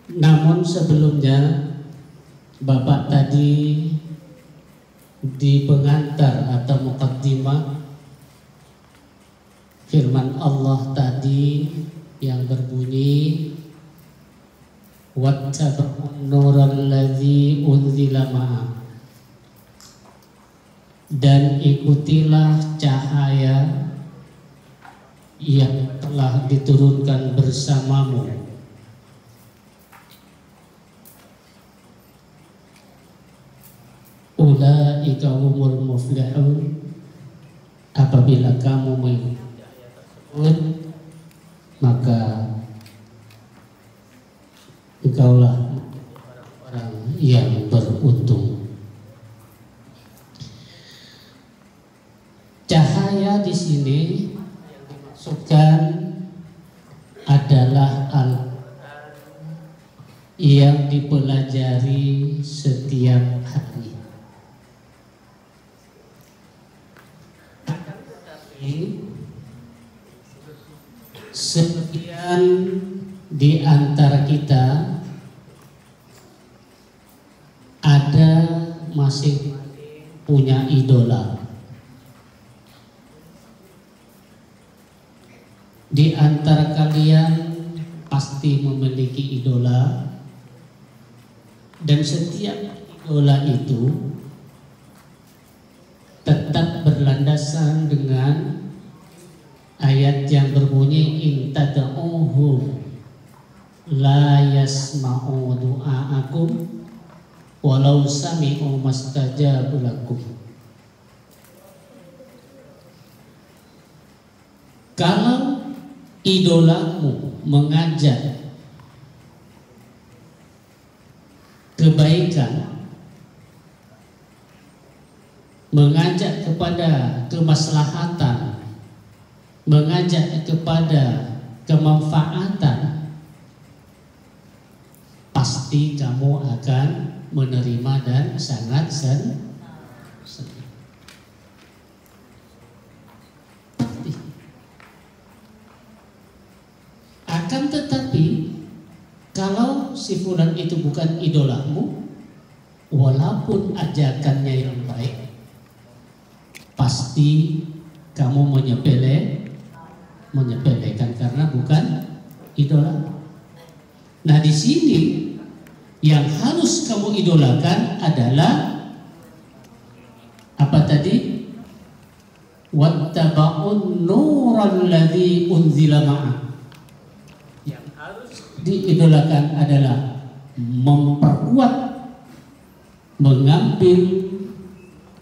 Namun sebelumnya Bapak tadi di pengantar atau muqaddimah firman Allah tadi yang berbunyi wattaba'un nural ladzi unzila ma'a, dan ikutilah cahaya yang telah diturunkan bersamamu. Ulaika humul muflihun. Apabila kamu mengikuti ayat tersebut, maka engkaulah orang yang beruntung. Cahaya di sini yang dimaksudkan adalah Al-Quran yang dipelajari setiap hari. Sebagian di antara kita ada masing punya idola. Di antara kalian pasti memiliki idola, dan setiap idola itu tetap berlandasan dengan ayat yang berbunyi in tad'uhum la yasma'u du'aakum walau sami'u mastajabu lakum. Kalau idolamu mengajak kebaikan, mengajak kepada kemaslahatan, mengajak kepada kemanfaatan, pasti kamu akan menerima dan sangat senang. Akan tetapi kalau si fulan itu bukan idolamu, walaupun ajakannya yang baik, pasti kamu menyepelekan karena bukan idola. Nah, di sini yang harus kamu idolakan adalah apa tadi? Wattaba'un nural ladzi unzila ma'a. Yang harus diidolakan adalah memperkuat, mengambil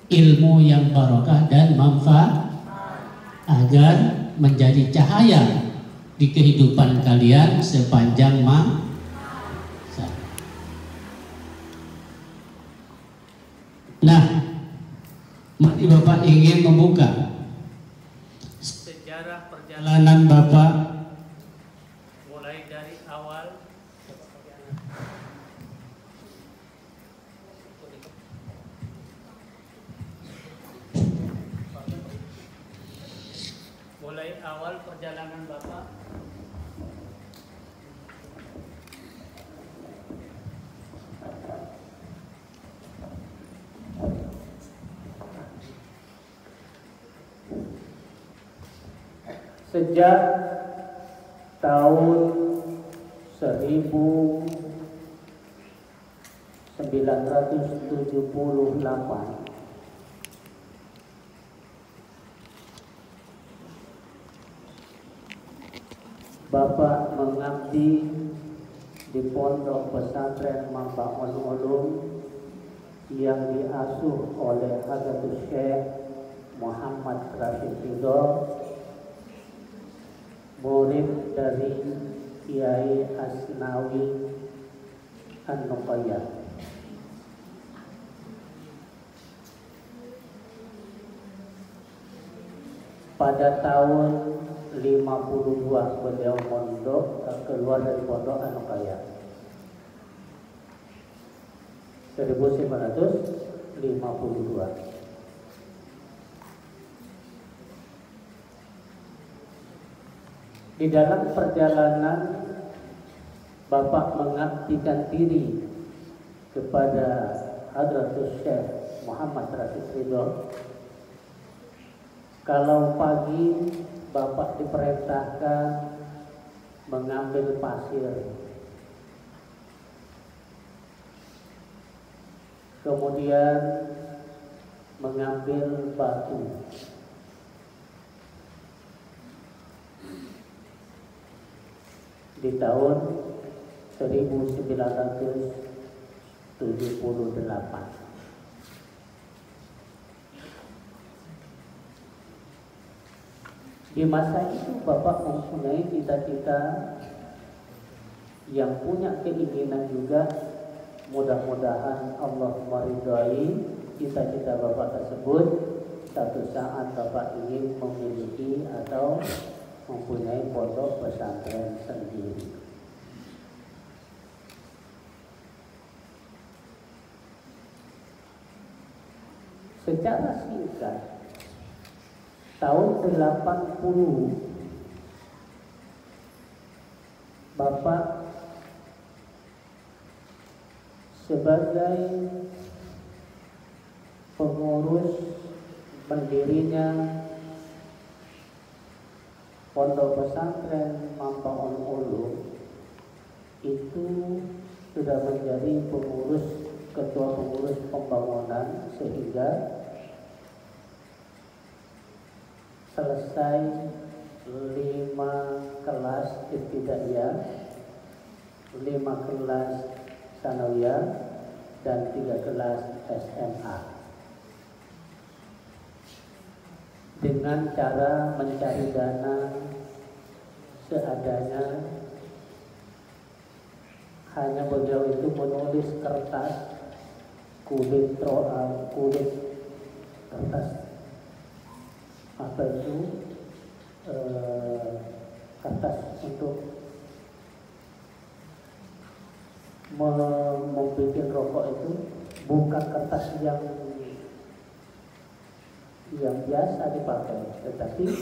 ilmu yang barokah dan manfaat agar menjadi cahaya di kehidupan kalian sepanjang masa. Nah, mari Bapak ingin membuka sejarah perjalanan Bapak mulai dari awal perjalanan Bapak sejak tahun 1978 Bapak mengabdi di Pondok Pesantren Mambaul Ulum yang diasuh oleh Hadratus Syekh Muhammad Rashid Ridho, murid dari Kiai Asnawi An-Nuqayyah. Pada tahun 52 beliau mondok keluar dari Pondok An-Nuqayyah. 1952. Di dalam perjalanan Bapak mengabdikan diri kepada Hadratus Syekh Muhammad Rasid Ridho. Kalau pagi Bapak diperintahkan mengambil pasir, kemudian mengambil batu. Di tahun 1978. Di masa itu Bapak mempunyai cita-cita yang punya keinginan juga, mudah-mudahan Allah meridhai cita-cita Bapak tersebut. Satu saat Bapak ingin memiliki atau mempunyai pondok pesantren sendiri. Secara singkat, tahun 80 Bapak sebagai pengurus pendirinya Pondok Pesantren Mambaon Ulu itu sudah menjadi ketua pengurus pembangunan, sehingga selesai 5 kelas ibtidaiyah, 5 kelas sanawiyah, dan 3 kelas SMA. Dengan cara mencari dana seadanya, hanya beliau itu menulis kertas kulit kertas apa itu kertas untuk membuat rokok itu, bukan kertas yang biasa dipakai, tetapi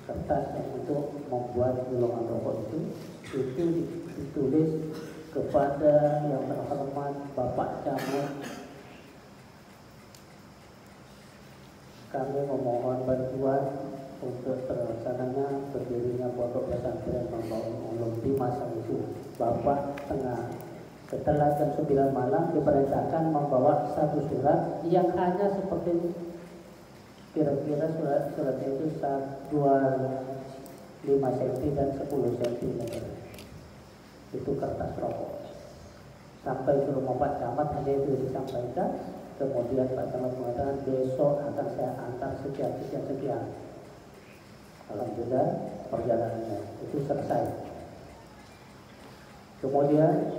kertas yang untuk membuat gulungan rokok itu ditulis kepada yang terhormat Bapak Camat. Kami memohon bantuan untuk terlaksananya berdirinya Pondok Pesantren Mambaon Ulu. Di masa itu Bapak setelah jam 9 malam diperintahkan membawa satu surat yang hanya seperti ini. Kira-kira surat itu 5 cm dan 10 cm. Itu kertas rokok. Sampai ke rumah Pak Camat, hanya itu disampaikan. Kemudian Pak Camat mengatakan besok akan saya antar sekian. Alhamdulillah perjalanannya itu selesai. Kemudian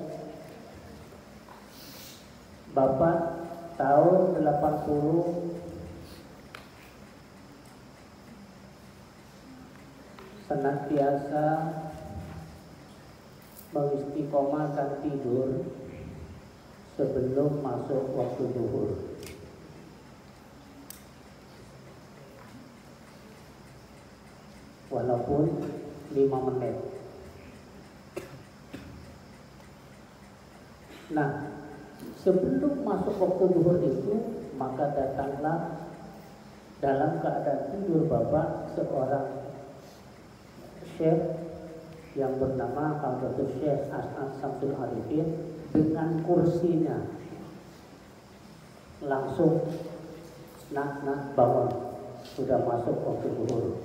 Bapak tahun 80 senantiasa mengistiqomahkan tidur sebelum masuk waktu zuhur. Walaupun 5 menit. Nah, sebelum masuk waktu zuhur itu, maka datanglah dalam keadaan tidur Bapak seorang Syekh yang bernama Hadratus Syekh As'ad Samsul Arifin dengan kursinya. Langsung nak bangun, sudah masuk waktu zuhur.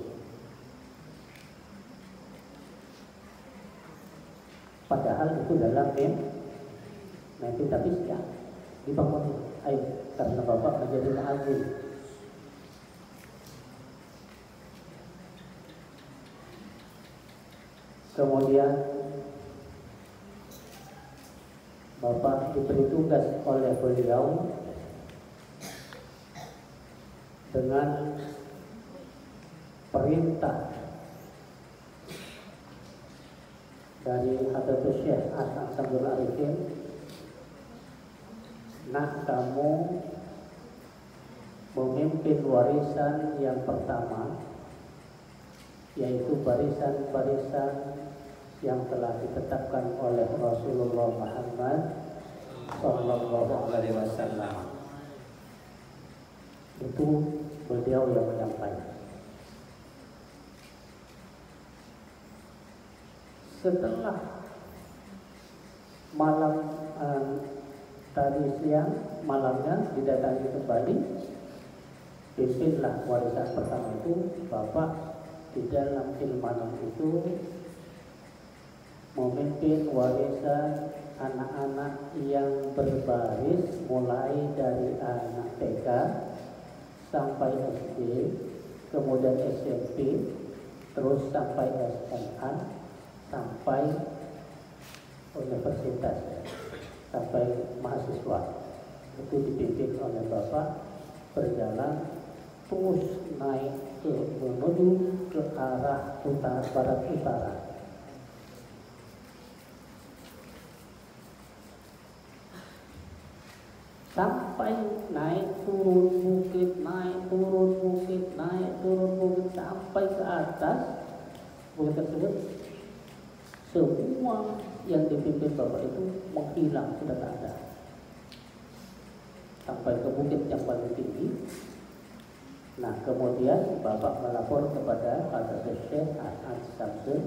Padahal itu dalam mimpi, tapi siang dibangun. Ayo, karena Bapak menjadi muadzin. Kemudian Bapak diberi tugas oleh beliau dengan perintah dari Hadratus Syekh As'ad Samsul Arifin, nak kamu memimpin warisan yang pertama, yaitu barisan-barisan yang telah ditetapkan oleh Rasulullah Muhammad Sallallahu Alaihi Wasallam. Itu beliau yang menyampaikan. Setelah malam tadi siang, malamnya didatangi kembali, pimpinlah warisan pertama itu. Bapak di dalam ilmanan itu memimpin warisan anak-anak yang berbaris mulai dari anak TK sampai SD, kemudian SMP, terus sampai SMA, sampai universitas, sampai mahasiswa. Itu dipimpin oleh Bapak, berjalan terus naik menuju ke arah barat utara. Sampai naik turun bukit, naik turun bukit, naik turun bukit, sampai ke atas bukit tersebut. Semua yang dipimpin Bapak itu menghilang, sudah tak ada. Sampai ke bukit yang paling tinggi. Nah, kemudian Bapak melapor kepada Hadratus Syekh Ahmad Syamsul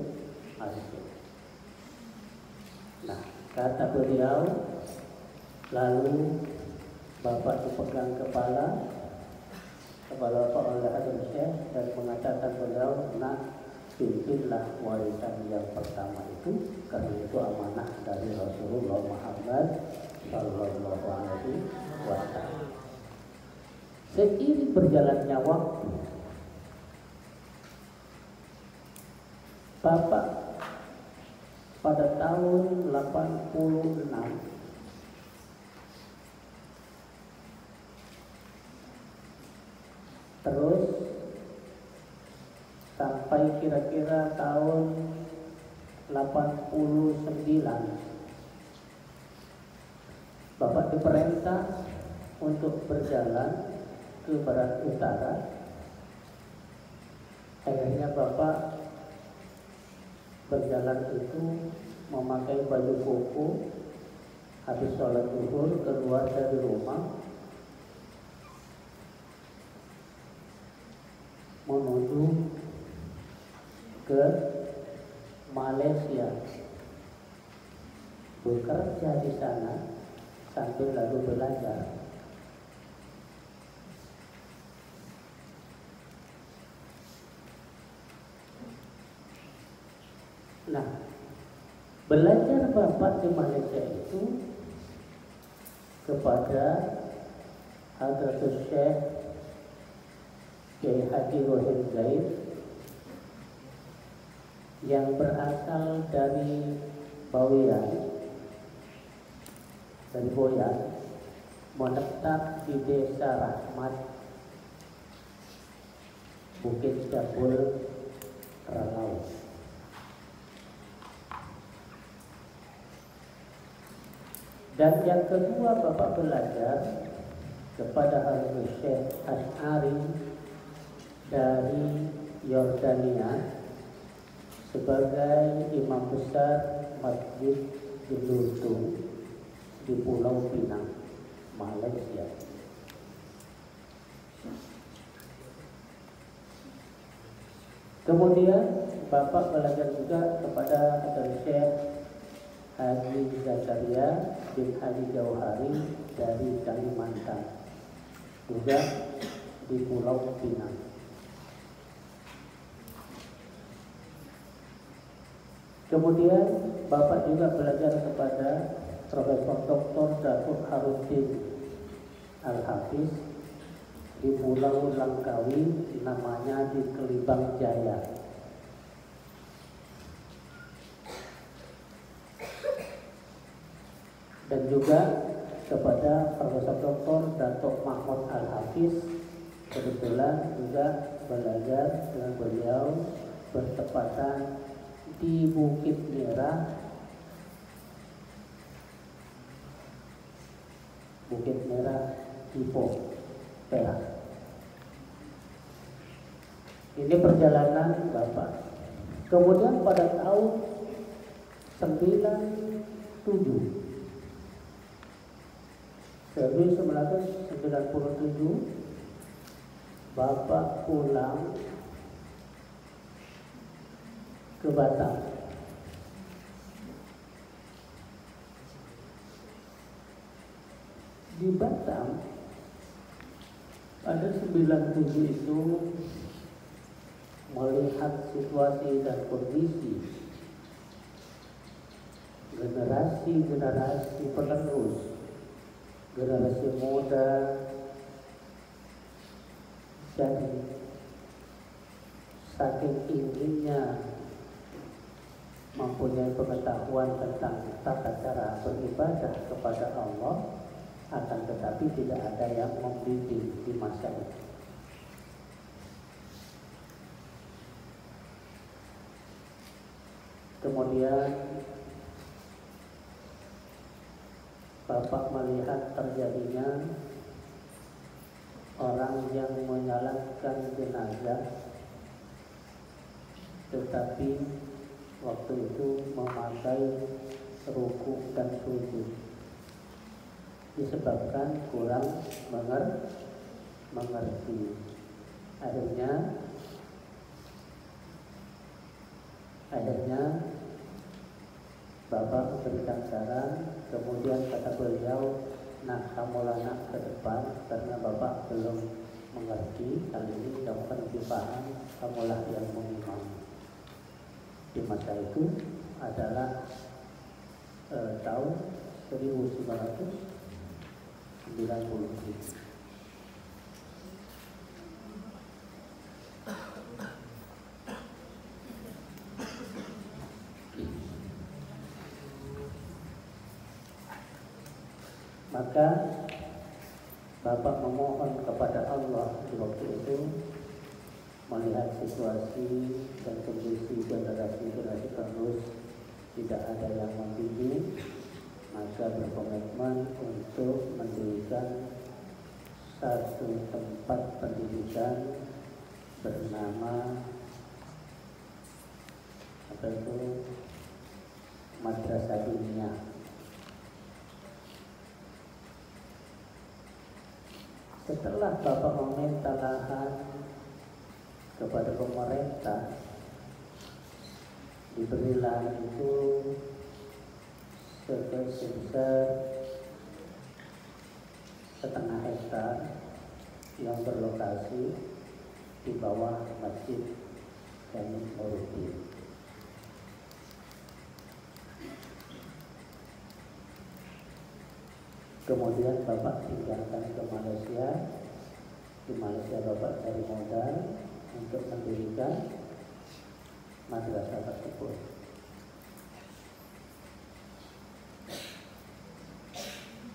Asyik. Nah, kata beliau, lalu Bapak dipegang kepala Bapak oleh Hadratus Syekh dan mengatakan beliau, nak, pimpinlah warisan yang pertama itu, karena itu amanah dari Rasulullah Muhammad Sallallahu Alaihi Wasallam. Seiring berjalannya waktu, Bapak pada tahun 86 terus sampai kira-kira tahun 89 Bapak diperintah untuk berjalan ke barat utara. Akhirnya Bapak berjalan itu memakai baju koko, habis sholat zuhur keluar dari rumah menuju ke Malaysia, bekerja di sana sambil lalu belajar. Nah, belajar Bapak di Malaysia itu kepada Hadratus Syekh Kiai Haji Rohim Zaid yang berasal dari Boyan, menetap di Desa Rahmat, Bukit Jabul, Ranau. Dan yang kedua Bapak belajar kepada Hadratus Syekh Asy'ari dari Yordania sebagai imam besar Masjid Jelutung di Pulau Pinang, Malaysia. Kemudian Bapak belajar juga kepada Hadratus Syekh Haji Zakaria bin Haji Jauhari dari Kalimantan, juga di Pulau Pinang. Kemudian Bapak juga belajar kepada Profesor Dr. Datuk Harudin Al-Hafiz di Pulau Langkawi, namanya di Kelibang Jaya. Dan juga kepada Profesor Dr. Datuk Mahmud Al-Hafiz, kebetulan juga belajar dengan beliau bertepatan di Bukit Merah, Ipoh, Perak. Ini perjalanan Bapak. Kemudian pada tahun Bapak pulang ke Batam. Di Batam pada 97 itu melihat situasi dan kondisi generasi penerus, generasi muda, dan saking inginnya mempunyai pengetahuan tentang tata cara beribadah kepada Allah, akan tetapi tidak ada yang membimbing di masa itu. Kemudian Bapak melihat terjadinya orang yang menyalatkan jenazah, tetapi waktu itu memakai ruku dan sujud, disebabkan kurang mengerti. Akhirnya Bapak memberikan saran. Kemudian kata beliau, nah kamulah nak ke depan, karena Bapak belum mengerti hal ini, kamu kan lebih paham, kamulah yang mengimam. Di masa itu adalah tahun 1990. Maka Bapak memohon kepada Allah di waktu itu, melihat situasi dan kondisi generasi penerus tidak ada yang membimbing, maka berkomitmen untuk mendirikan satu tempat pendidikan bernama Madrasah Diniyah. Setelah Bapak meminta lahan kepada pemerintah, diberi lahan itu sebesar 0,5 hektar yang berlokasi di bawah Masjid Jamil Nuruddin. Kemudian Bapak tinggalkan ke Malaysia. Di Malaysia Bapak cari modal untuk mendirikan madrasah tersebut.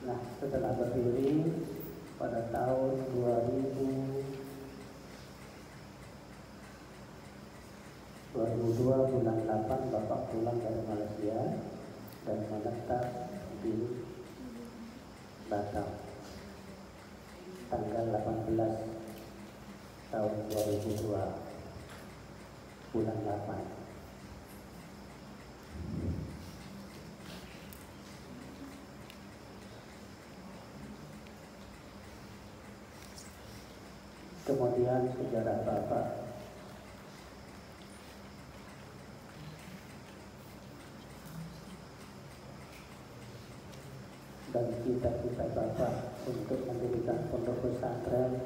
Nah, setelah berdiri pada tahun 2002 bulan 8 Bapak pulang dari Malaysia dan menetap di Batam tanggal 18 tahun 2002 bulan 8. Kemudian sejarah Bapak dan cita-cita Bapak untuk mendirikan pondok pesantren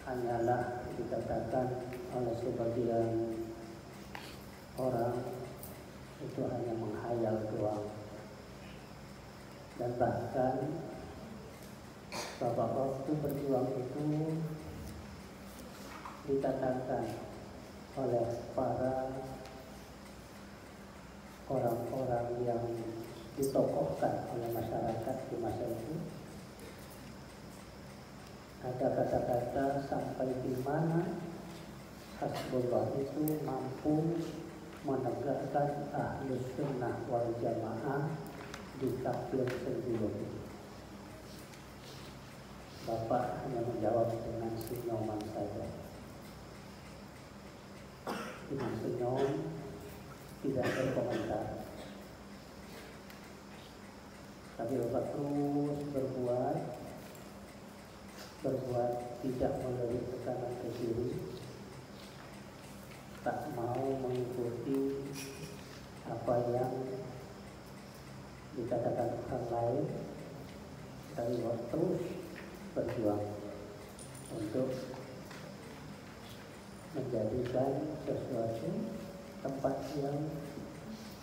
hanyalah dikatakan oleh sebagian orang itu hanya menghayal doang, dan bahkan Bapak waktu berjuang itu dikatakan oleh para orang-orang yang ditokohkan oleh masyarakat di masa itu, ada kata-kata sampai di mana Hasbullah itu mampu menegakkan Ahlus Sunnah wal Jamaah di tabligh sebelum. Bapak hanya menjawab dengan senyuman saja. tidak berkomentar. Tapi Bapak terus berbuat tidak melirik ke kanan ke kiri, tak mau mengikuti apa yang dikatakan orang lain, tapi Bapak terus berjuang untuk menjadikan sesuatu tempat yang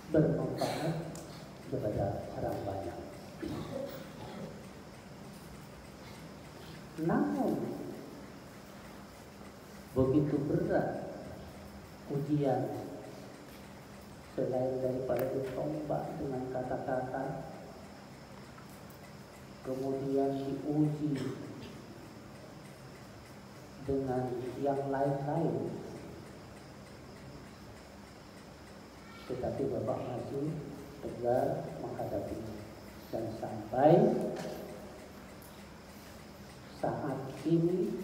bermanfaat kepada orang banyak. Namun begitu berat ujian, selain daripada ditombak dengan kata-kata, kemudian diuji dengan yang lain-lain, tetapi Bapak masih tegar menghadapinya. Dan sampai saat ini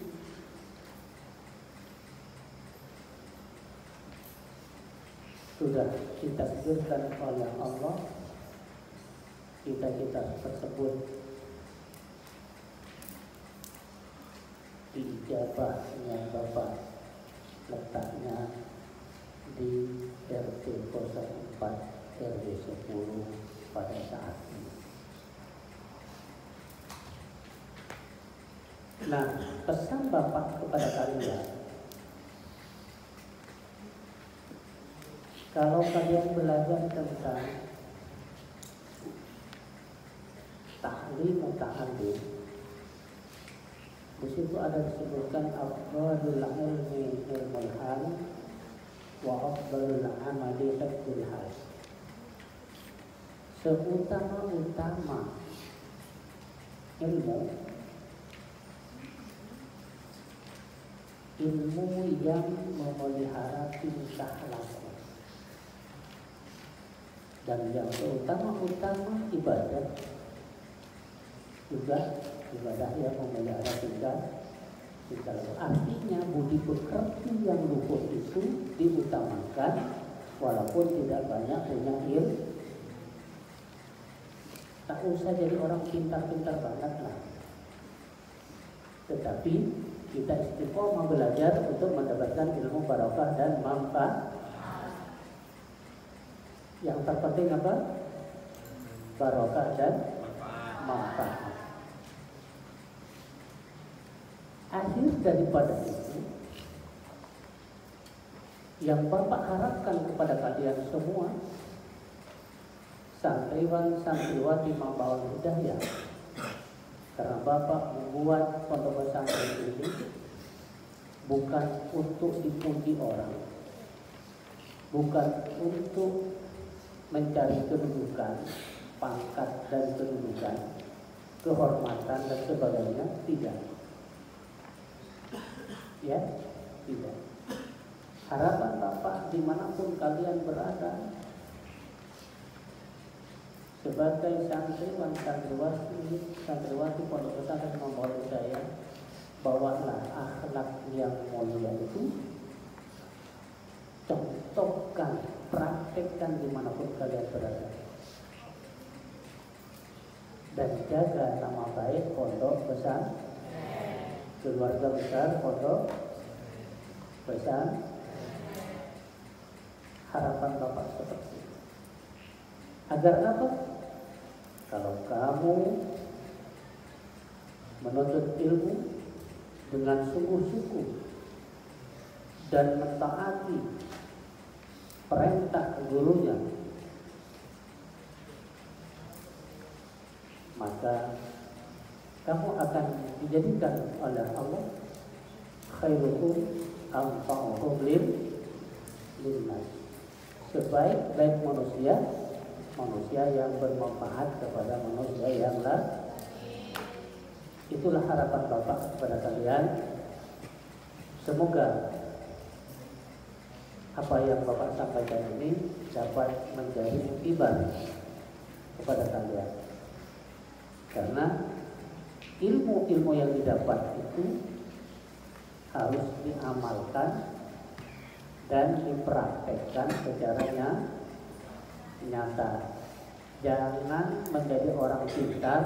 sudah ditakdirkan oleh Allah kita tersebut ijabahnya Bapak letaknya di RT 04 RW 10 pada saat ini. Nah, pesan Bapak kepada kalian, kalau kalian belajar tentang ta'lim muta'allim, di situ ada disebutkan afdhalul ilmi ilmul hal wa afdhalul amali hifdzul hal. Seutama-utama ilmu yang memelihara tingkah laku, dan yang terutama-utama ibadah juga ibadah yang memelihara tingkah laku. Artinya budi pekerti yang luhur itu diutamakan walaupun tidak banyak punya ilmu. Tak usah jadi orang pintar-pintar banget lah, tetapi kita istiqomah belajar untuk mendapatkan ilmu barokah dan manfaat. Yang terpenting apa? Barokah dan manfaat. Akhir daripada itu, yang Bapak harapkan kepada kalian semua, santriwan santriwati Mambaul Hidayah, karena Bapak membuat pondok pesantren ini bukan untuk dipuji orang, bukan untuk mencari kedudukan, pangkat dan kedudukan, kehormatan dan sebagainya, tidak. Ya, tidak. Harapan Bapak dimanapun kalian berada, sebagai santriwan santriwati pondok pesantren Mambaul Hidayah, bawalah akhlak yang mulia itu, contohkan, praktekkan dimanapun kalian berada, dan jaga nama baik pondok besar, keluarga besar pondok besar. Harapan Bapak seperti itu. Agar apa? Kalau kamu menuntut ilmu dengan sungguh-sungguh dan mentaati perintah gurunya, maka kamu akan dijadikan oleh Allah khairukum anfa'uhum linnas, sebaik-baik manusia yang bermanfaat kepada manusia yang lain. Itulah harapan Bapak kepada kalian. Semoga apa yang Bapak sampaikan ini dapat menjadi mutiara kepada kalian, karena ilmu-ilmu yang didapat itu harus diamalkan dan dipraktekkan secara nyata. Jangan menjadi orang pintar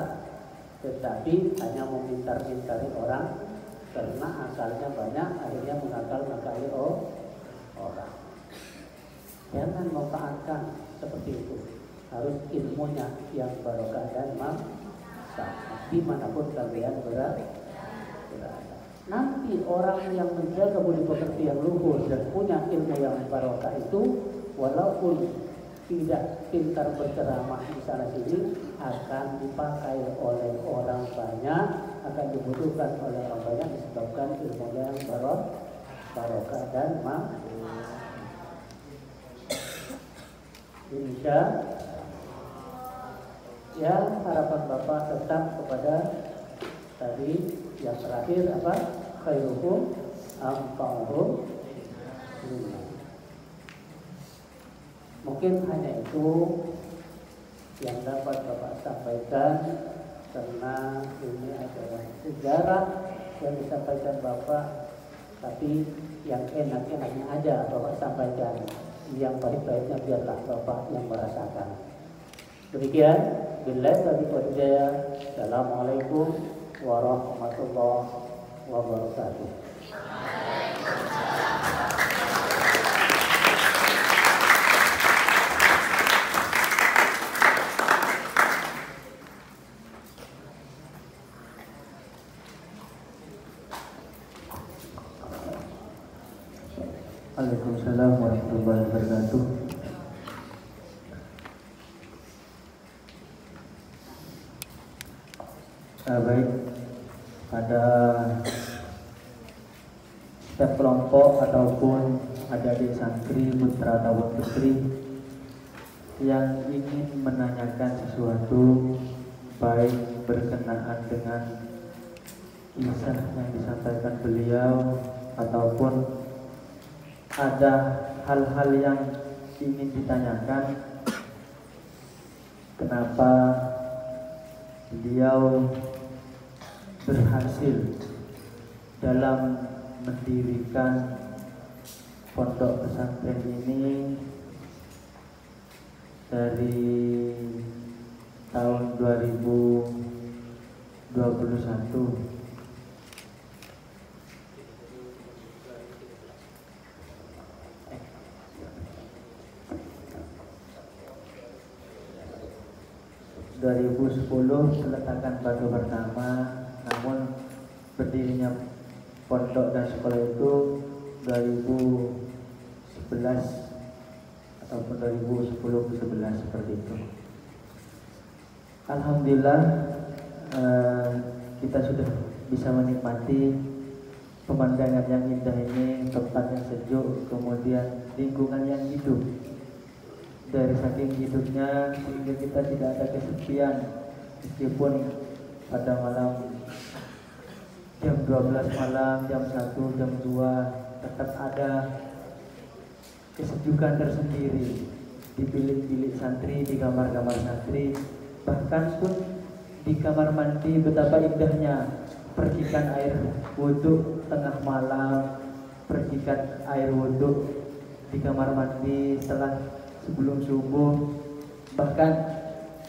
tetapi hanya memintar-mintari orang, karena akalnya banyak akhirnya mengakal-ngakali orang. Jangan memanfaatkan seperti itu. Harus ilmunya yang barokah dan manfaat dimanapun kalian berada. Nanti orang yang menjaga budi pekerti yang luhur dan punya ilmu yang barokah itu, walaupun tidak pintar berceramah di sana sini, akan dipakai oleh orang banyak, akan dibutuhkan oleh orang banyak disebabkan ilmu yang barokah dan manfaat. Insya ya, harapan Bapak tetap kepada tadi yang terakhir apa? Khairukum anfa'uhum. Mungkin hanya itu yang dapat Bapak sampaikan, karena ini adalah sejarah yang disampaikan Bapak, tapi yang enak-enaknya aja Bapak sampaikan, yang baik-baiknya biarlah Bapak yang merasakan. Demikian, billahi taufiq wal hidayah. Assalamualaikum warahmatullahi wabarakatuh. Waalaikumsalam warahmatullahi wabarakatuh. Baik, pada setiap kelompok ataupun adik-adik santri, putra ataupun putri yang ingin menanyakan sesuatu, baik berkenaan dengan kisah yang disampaikan beliau ataupun ada hal-hal yang ingin ditanyakan, kenapa beliau berhasil dalam mendirikan pondok pesantren ini dari tahun 2021. Peletakan batu pertama, namun berdirinya pondok dan sekolah itu 2011 ataupun 2010-11 seperti itu. Alhamdulillah kita sudah bisa menikmati pemandangan yang indah ini, tempat yang sejuk, kemudian lingkungan yang hidup. Dari saking hidupnya sehingga kita tidak ada kesepian, meskipun pada malam jam 12 malam, jam 1, jam 2 tetap ada kesejukan tersendiri di bilik-bilik santri, di kamar-kamar santri, bahkan pun di kamar mandi. Betapa indahnya percikan air wudhu tengah malam, percikan air wudhu di kamar mandi setelah sebelum subuh, bahkan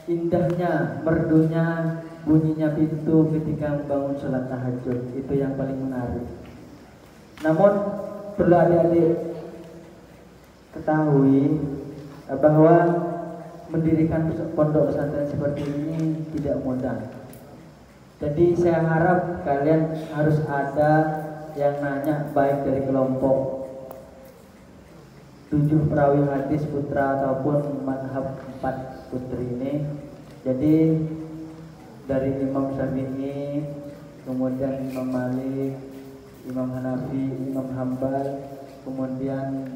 indahnya, merdunya bunyinya pintu ketika bangun sholat tahajud, itu yang paling menarik. Namun perlu adik-adik ketahui bahwa mendirikan pondok pesantren seperti ini tidak mudah. Jadi saya harap kalian harus ada yang nanya, baik dari kelompok 7 perawi hadis putra ataupun madhab 4 putri ini. Jadi dari Imam Syafi'i, kemudian Imam Malik, Imam Hanafi, Imam Hambal, kemudian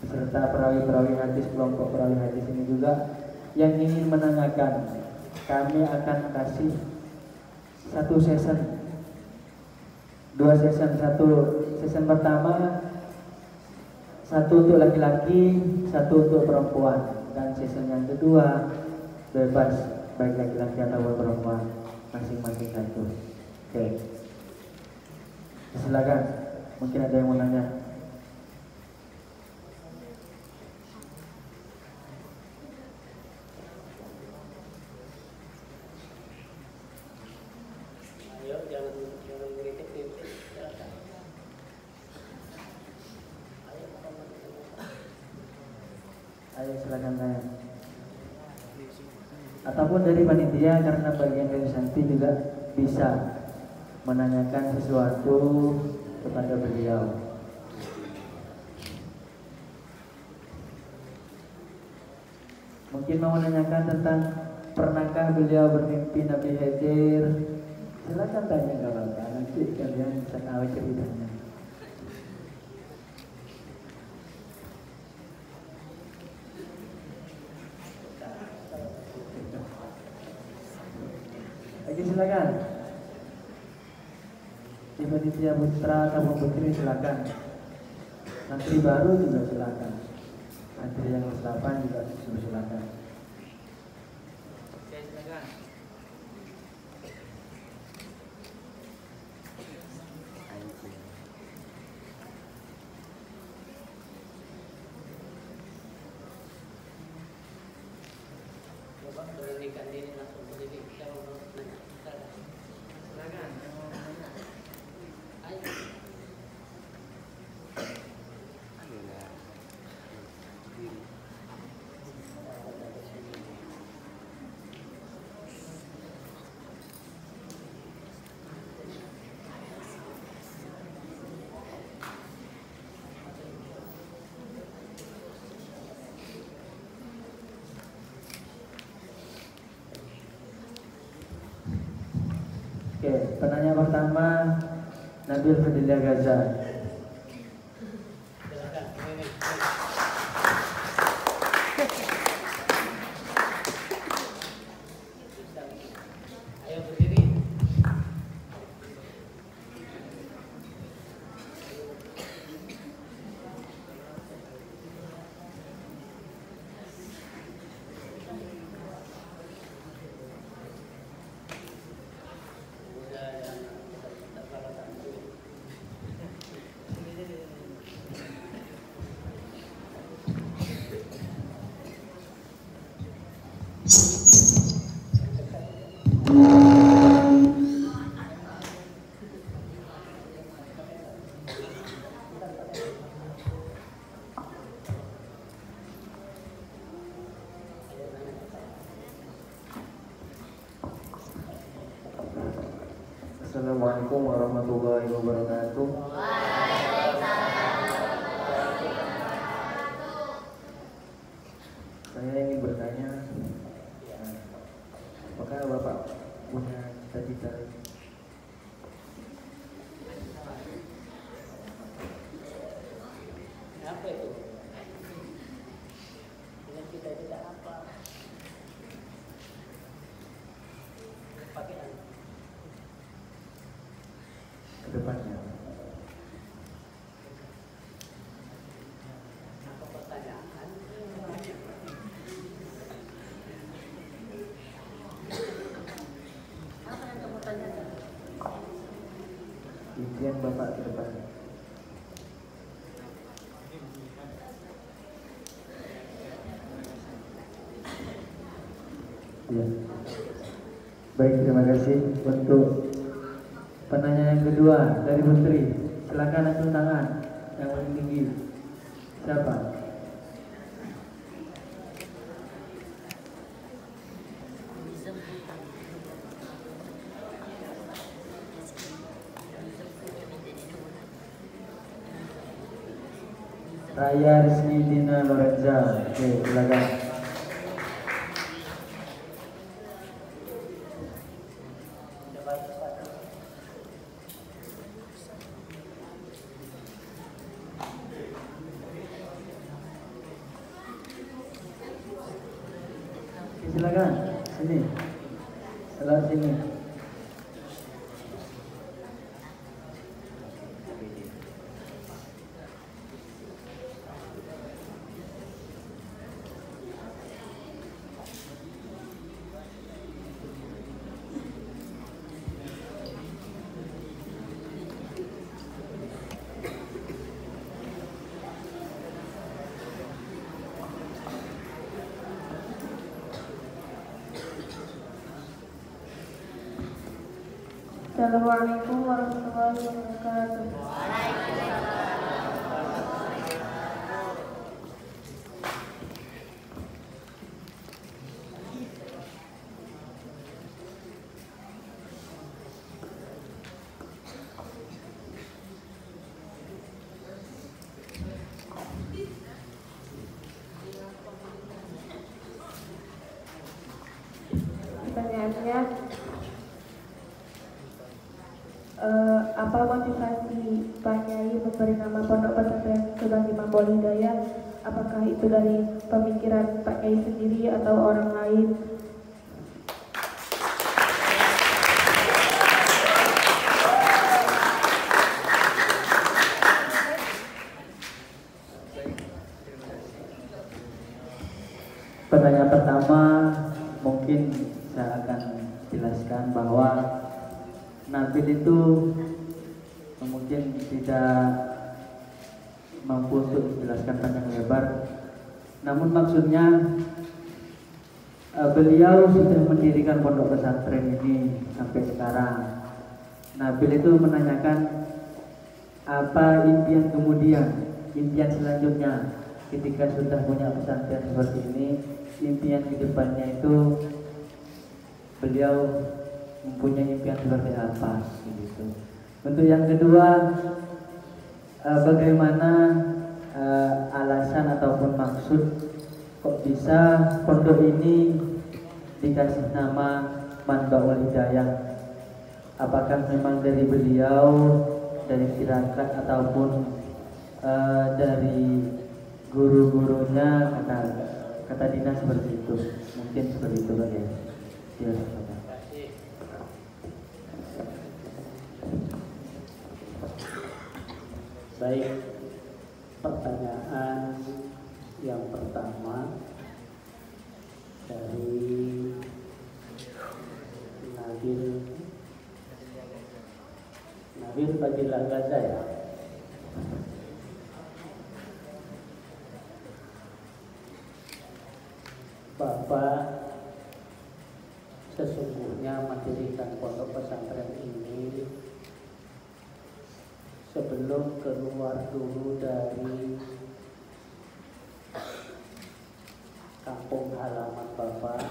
beserta perawi-perawi hadis, kelompok perawi hadis ini juga yang ingin menanyakan, kami akan kasih 1 season, 2 season. 1 season pertama 1 untuk laki-laki, 1 untuk perempuan, dan season yang kedua bebas baik laki-laki atau perempuan, masing-masing 1. Oke. Silakan, mungkin ada yang mau nanya. Baik, silakan tanya. Ataupun dari panitia, karena bagian dari Santi juga bisa menanyakan sesuatu kepada beliau. Mungkin mau menanyakan tentang pernahkah beliau bermimpi Nabi Khidir? Silakan tanya nggak apa-apa, nanti kalian bisa tahu ceritanya. Oke, silakan. Panitia putra atau putri silakan. Santri baru juga silakan. Santri yang ke-8 juga silakan. Oke, silakan. Coba beranikan diri langsung berdiri. Siapa mau nanya? Silakan. Ayo. Oke, penanya pertama Nabil Fadilah Gaza. Ayo berdiri. Assalamualaikum warahmatullahi wabarakatuh. Saya ingin bertanya, apakah Bapak punya cita-cita? Apa itu? Dengan cita-cita apa? Pakaian. Ke depannya? Apa pertanyaan? Apa yang kamu tanyakan? Impian Bapak ke depannya? Ya. Baik, terima kasih. Untuk penanya yang kedua dari Putri, silakan angkat tangan yang paling tinggi. Siapa? Raya Rizky Dina Lorenza. Oke, silakan. Silakan, sini. Sebelah sini. Assalamualaikum warahmatullahi wabarakatuh. pertanyaannya, apa motivasi Pak Nyai memberi nama Pondok Pesantren sebagai Mambaul Hidayah? Apakah itu dari pemikiran Pak Nyai sendiri atau orang lain? Pertanyaan pertama, mungkin saya akan jelaskan bahwa Nabil itu mungkin tidak mampu untuk dijelaskan panjang lebar. Namun maksudnya beliau sudah mendirikan pondok pesantren ini sampai sekarang. Nabil itu menanyakan apa impian kemudian, impian selanjutnya ketika sudah punya pesantren seperti ini, impian kedepannya itu beliau mempunyai impian seperti apa gitu. Untuk yang kedua, bagaimana alasan ataupun maksud kok bisa pondok ini dikasih nama Mambaul Hidayah? Apakah memang dari beliau, dari tirakat ataupun dari guru-gurunya, kata dinas seperti itu? Mungkin seperti itu kan ya. Ya. Baik, pertanyaan yang pertama dari Nabil Fadilah Gaza ya. Bapak sesungguhnya mendirikan pondok pesantren ini sebelum keluar dulu dari kampung halaman Bapak,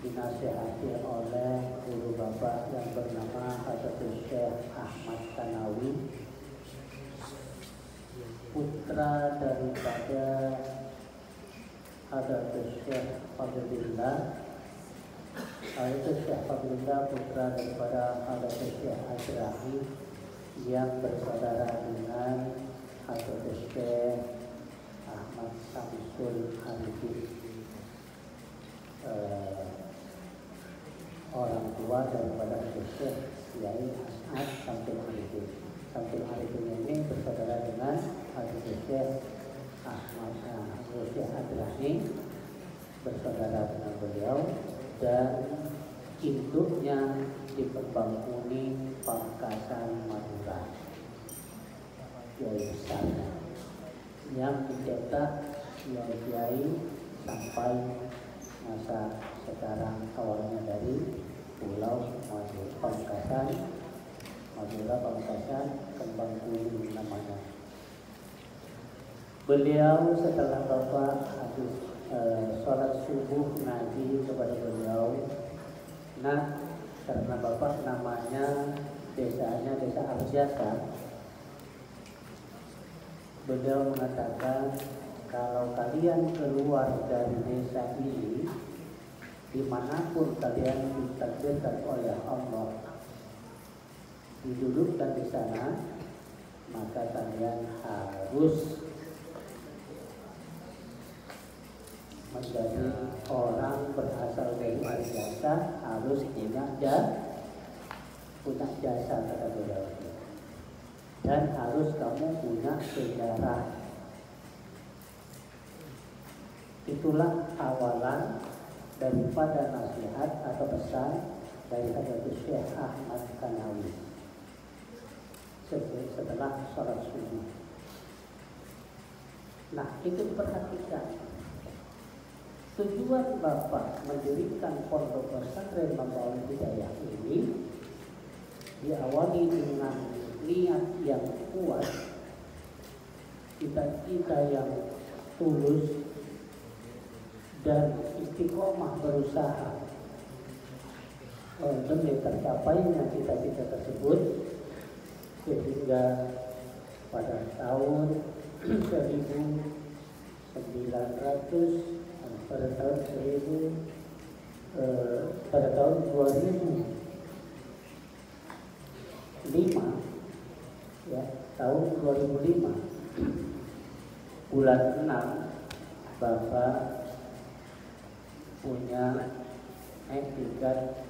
dinasihati oleh guru Bapak yang bernama Hadratus Syekh Ahmad Kanawi, putra daripada Hadratus Syekh Fadlillah. Hadratus Syekh Fadlillah putra daripada Hadratus Syekh Adrahi yang bersaudara dengan Hadratus Syekh Ahmad Samsul Hamidi, orang tua daripada Syekh Yai As'ad Samsul Hamidi. Samsul Hamidi ini bersaudara dengan Hadratus Syekh Ahmad Syekh Adrahi, bersaudara dengan beliau, dan induknya di Pembangkuni Pamekasan Madura, Yai besar yang mencetak kiai-kiai sampai masa sekarang, awalnya dari Pulau Pamekasan Madura, Pamekasan, Kembangkuni namanya. Beliau setelah Bapak habis sholat subuh ngaji kepada beliau, nah karena Bapak namanya desanya desa Arjasa, beliau mengatakan kalau kalian keluar dari desa ini, dimanapun kalian ditakdirkan oleh Allah didudukkan di sana, maka kalian harus menjadi orang berasal dari Arjasa, harus punya jasa kata beliau, dan harus kamu punya sejarah. Itulah awalan daripada nasihat atau pesan dari Hadratus Syekh Ahmad Kanawi setelah sholat subuh. Nah, itu diperhatikan. Tujuan Bapak mendirikan pondok pesantren Mambaul Hidayah ini diawali dengan niat yang kuat, cita-cita yang tulus, dan istiqomah berusaha demi tercapainya cita-cita tersebut, sehingga pada tahun 1900 pada tahun 2005, ya, tahun 2005 bulan 6 Bapak punya etikat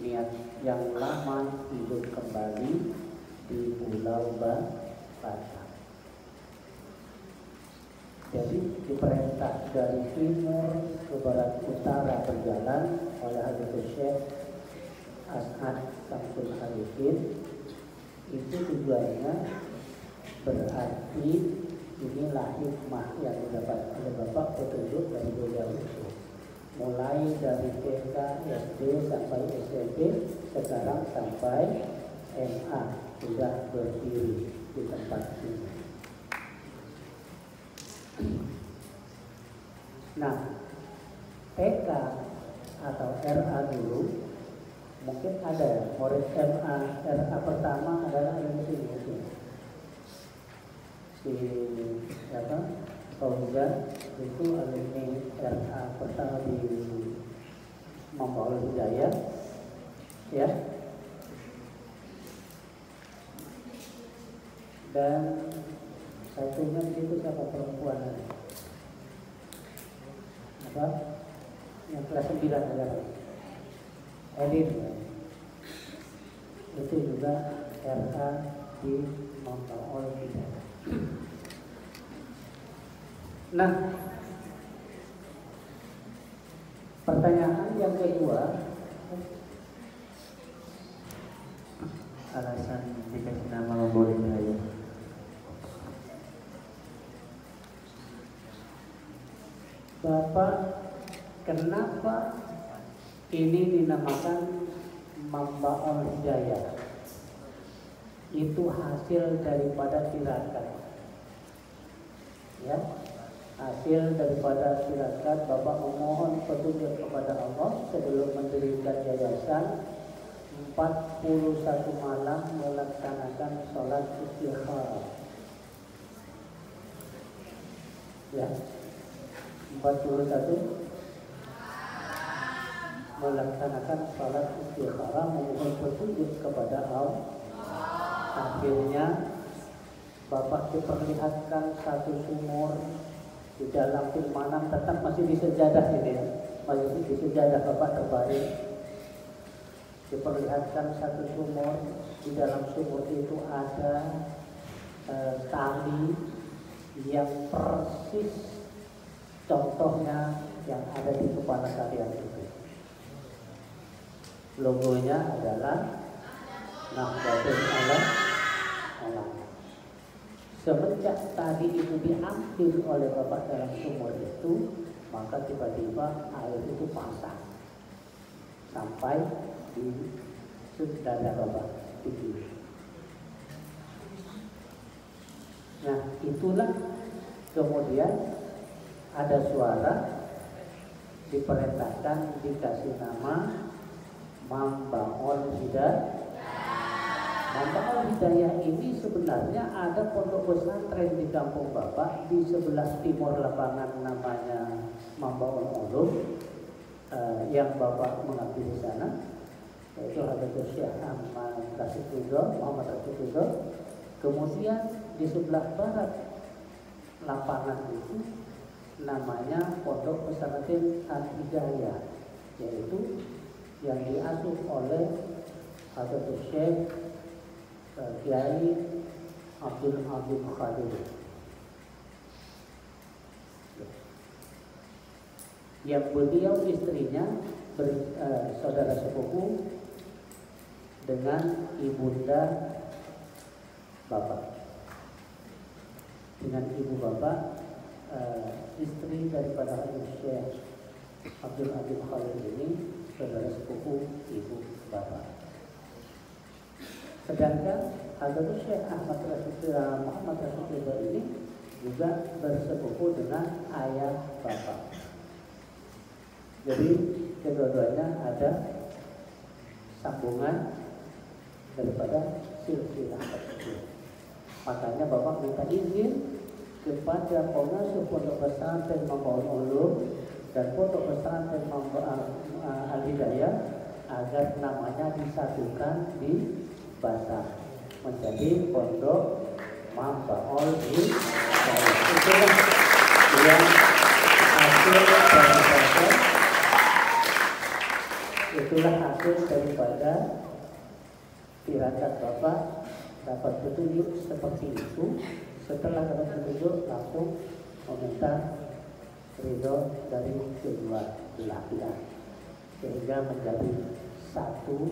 niat yang lama hidup kembali di Pulau Batam. Jadi diperintah dari timur ke barat utara berjalan oleh Habib Syekh As'ad Samsul Arifin. Itu tujuannya berarti inilah hikmah yang didapat oleh Bapak, petunjuk dari beliau itu. Mulai dari TK, SD sampai SMP, sekarang sampai MA sudah berdiri di tempat ini. Nah, TK atau RA dulu mungkin ada ya, murid MA, RA pertama adalah yang di sini. Si Fauzan itu alumni RA pertama di Mambaul Hidayah, ya. Dan satunya itu siapa perempuan? Apa? Yang kelas 9 adalah Elin. Itu juga RA di Mambaul Hidayah. Nah, pertanyaan yang kedua, alasan dikasih nama Mambaul Hidayah. Bapak, kenapa ini dinamakan Mambaul Hidayah? Itu hasil daripada tirakat, ya, hasil daripada tirakat. Bapak memohon petunjuk kepada Allah sebelum mendirikan yayasan. 41 malam melaksanakan sholat istikharah, ya, 41 melaksanakan sholat istikharah, memohon petunjuk kepada Allah. Akhirnya Bapak diperlihatkan satu sumur di dalam firman, tetap masih di sejadah ini, ya, masih di sejadah Bapak terbaring. Diperlihatkan satu sumur, di dalam sumur itu ada tali yang persis contohnya yang ada di kepala kalian itu. Logonya adalah Nahdlatul Ulama. Semenjak tadi itu diambil oleh Bapak dalam sumur itu, maka tiba-tiba air itu pasang sampai di dada Bapak di kiri. Nah, itulah kemudian ada suara diperintahkan dikasih nama Mambaul Hidayah. Mambaul Hidayah ini sebenarnya ada pondok pesantren di kampung Bapak di sebelah timur lapangan namanya Mambaul Ulum, yang Bapak mengabdi di sana, yaitu Habib Syekh Muhammad Rashid Ridho. Kemudian di sebelah barat lapangan itu namanya Pondok Pesantren Al-Hidayah, yaitu yang diasuh oleh Habib Syekh Kiai Abdul Aziz Khalil, yang beliau istrinya saudara sepupu dengan ibunda Bapak, dengan ibu Bapak, istri daripada Habib Syekh Abdul Aziz Khalil ini saudara sepupu ibu Bapak. Sedangkan Habib Syekh Muhammad Rashid Ridho ini juga bersepupu dengan ayah Bapak. Jadi kedua-duanya ada sambungan daripada silsilah tersebut. Makanya Bapak minta izin kepada pengasuh pondok pesantren Mambaul Ulum dan pondok pesantren Al-Hidayah agar namanya disatukan di Batam menjadi pondok Mambaul Hidayah. Itulah yang hasil daripada tirakat Bapak dapat petunjuk seperti itu. Setelah dapat petunjuk langsung meminta ridho dari kedua belah pihak sehingga menjadi satu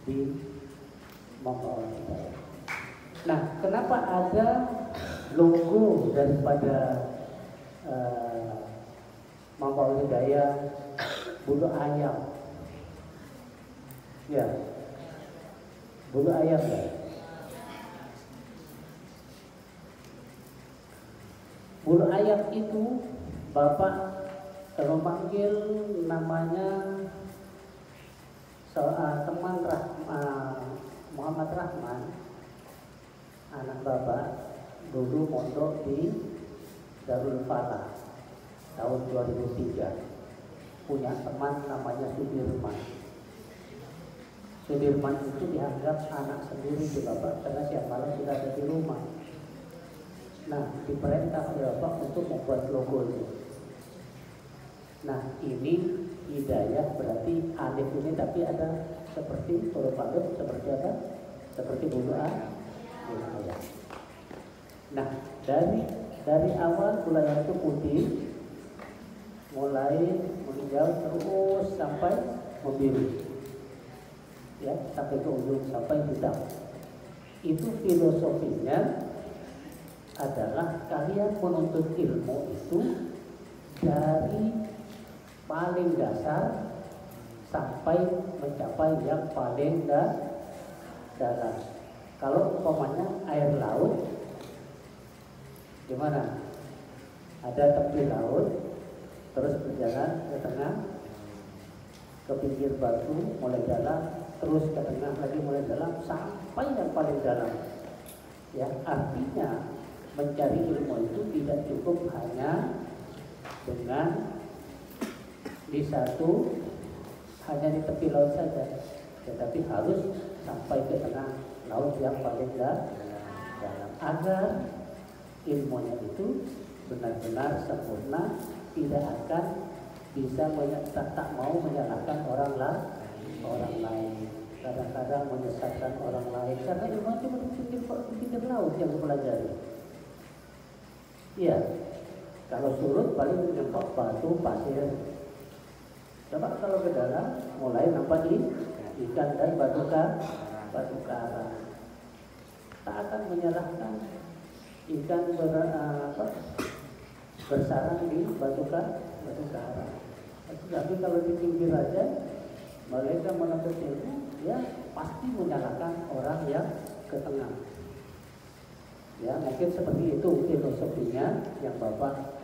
di Mambaul Hidayah. Nah, kenapa ada logo daripada Mambaul Hidayah bulu ayam? Ya, bulu ayam ya. Bulu ayam itu Bapak kalau panggil namanya teman Muhammad Rahman, anak Bapak dulu mondok di Darul Falah tahun 2003, punya teman namanya Sudirman. Sudirman itu dianggap anak sendiri di Bapak karena siang malam sudah ada di rumah. Nah, diperintah oleh Bapak untuk membuat logo itu. Nah, ini hidayah berarti alif ini tapi ada seperti huruf alif seperti apa? Seperti bulu ayam. Nah, dari awal bulu ayam itu putih, mulai menghijau terus sampai membiru, ya sampai ke ujung sampai hitam. Itu filosofinya adalah kalian menuntut ilmu itu dari paling dasar sampai mencapai yang paling dalam. Kalau umpamanya air laut, gimana? Ada tepi laut, terus berjalan ke tengah, ke pinggir batu mulai dalam, terus ke tengah lagi mulai dalam sampai yang paling dalam. Ya, artinya mencari ilmu itu tidak cukup hanya dengan di satu hanya di tepi laut saja, tetapi harus sampai ke tengah laut yang paling dalam agar ilmunya itu benar-benar sempurna, tidak akan bisa tak mau menyalahkan orang lain, kadang-kadang menyesatkan orang lain karena ilmu cuma pinggir laut yang dipelajari. Iya, kalau surut paling menjemput batu pasir. Coba kalau ke dalam mulai nampak ikan dan batu karang. Tak akan menyalahkan ikan bersarang di batu karang. Tapi kalau di pinggir aja mereka menuntut ilmu, ya pasti menyalahkan orang yang ke tengah. Ya mungkin seperti itu filosofinya yang Bapak